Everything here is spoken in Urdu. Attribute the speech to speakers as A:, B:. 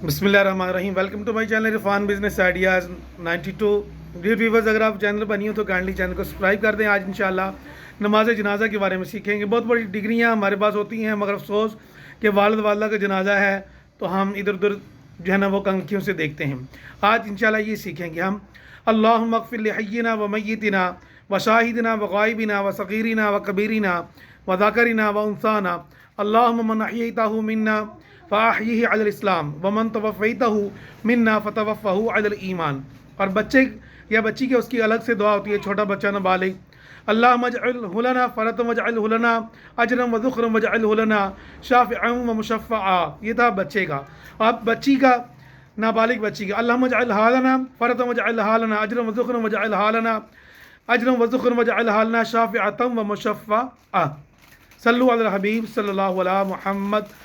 A: بسم اللہ الرحمن الرحیم. Welcome to my channel Irfan business ideas 92. Dear viewers, اگر آپ چینل پر نہیں ہو تو کائنڈلی چینل کو سبسکرائب کر دیں. آج انشاءاللہ نماز جنازہ کے بارے میں سیکھیں گے. بہت بڑی ڈگریاں ہمارے پاس ہوتی ہیں، مگر افسوس کہ والد والدہ کا جنازہ ہے تو ہم ادھر ادھر جو ہے نا وہ کنکھیوں سے دیکھتے ہیں. آج انشاءاللہ یہ سیکھیں گے ہم. اللہم اغفر لحینا و میتنا و شاہدنا و غائبنا و صغیرنا و کبیرنا و ذکرنا و انثانا. اللہم من احییتہ منا فاحیہ علی الاسلام ومن توفیتہ منا فتوفہ علی الایمان. اور بچے یا بچی کے اس کی الگ سے دعا ہوتی ہے، چھوٹا بچہ نابالغ. اللہم اجعلہ لنا فرۃ واجعلہ لنا اجرا وذخرا واجعلہ لنا شافعا ومشفعا. یہ تھا بچے کا. اب بچی کا، نابالغ بچی کا، اللہم اجعلہ لنا فرۃ واجعلہ لنا اجرا وذخرا واجعلہ لنا اجرا وذخرا واجعلہ لنا شافعا ومشفعا. صلو علی الحبیب صلی اللہ علیہ محمد.